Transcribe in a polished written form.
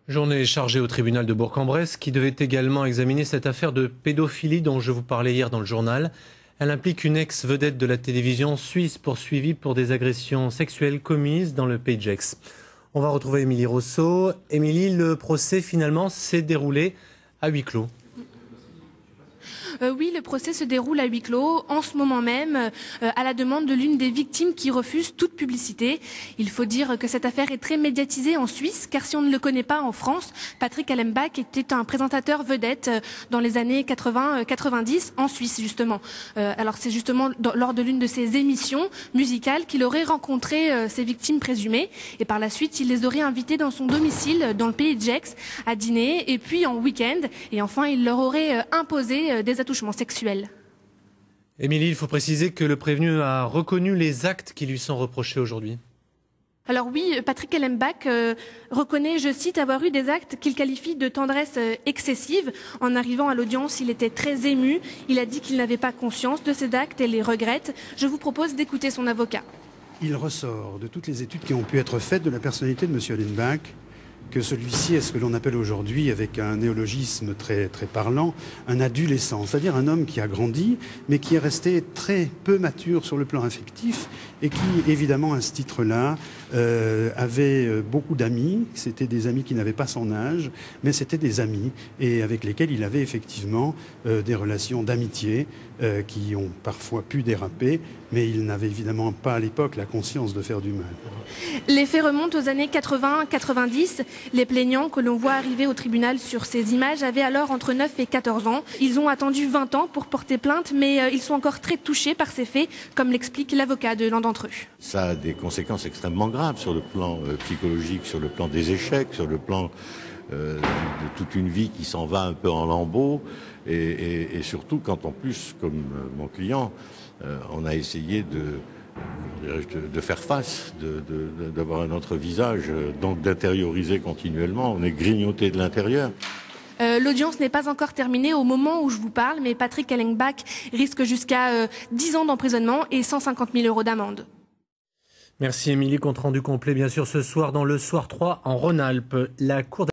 Journée chargée au tribunal de Bourg-en-Bresse qui devait également examiner cette affaire de pédophilie dont je vous parlais hier dans le journal. Elle implique une ex-vedette de la télévision suisse poursuivie pour des agressions sexuelles commises dans le Pays de Gex. On va retrouver Émilie Rousseau. Émilie, le procès finalement s'est déroulé à huis clos. Oui, le procès se déroule à huis clos en ce moment même, à la demande de l'une des victimes qui refuse toute publicité. Il faut dire que cette affaire est très médiatisée en Suisse, car si on ne le connaît pas en France, Patrick Allenbach était un présentateur vedette dans les années 80-90 en Suisse justement. Alors c'est justement lors de l'une de ses émissions musicales qu'il aurait rencontré ses victimes présumées, et par la suite il les aurait invitées dans son domicile dans le Pays de Gex à dîner, et puis en week-end, et enfin il leur aurait imposé des attouchements sexuels. Émilie, il faut préciser que le prévenu a reconnu les actes qui lui sont reprochés aujourd'hui. Alors oui, Patrick Allenbach reconnaît, je cite, avoir eu des actes qu'il qualifie de tendresse excessive. En arrivant à l'audience, il était très ému. Il a dit qu'il n'avait pas conscience de ces actes et les regrette. Je vous propose d'écouter son avocat. Il ressort de toutes les études qui ont pu être faites de la personnalité de M. Allenbach que celui-ci est ce que l'on appelle aujourd'hui, avec un néologisme très, très parlant, un adolescent, c'est-à-dire un homme qui a grandi, mais qui est resté très peu mature sur le plan affectif et qui, évidemment, à ce titre-là, avait beaucoup d'amis. C'était des amis qui n'avaient pas son âge, mais c'était des amis et avec lesquels il avait effectivement des relations d'amitié qui ont parfois pu déraper, mais il n'avait évidemment pas à l'époque la conscience de faire du mal. Les faits remontent aux années 80-90. Les plaignants que l'on voit arriver au tribunal sur ces images avaient alors entre 9 et 14 ans. Ils ont attendu 20 ans pour porter plainte, mais ils sont encore très touchés par ces faits, comme l'explique l'avocat de l'un d'entre eux. Ça a des conséquences extrêmement graves sur le plan psychologique, sur le plan des échecs, sur le plan de toute une vie qui s'en va un peu en lambeaux, et surtout quand en plus, comme mon client, on a essayé de faire face, d'avoir un autre visage, donc d'intérioriser continuellement. On est grignoté de l'intérieur. L'audience n'est pas encore terminée au moment où je vous parle, mais Patrick Allenbach risque jusqu'à 10 ans d'emprisonnement et 150 000 € d'amende. Merci Émilie, compte rendu complet bien sûr ce soir dans le Soir 3 en Rhône-Alpes. La Cour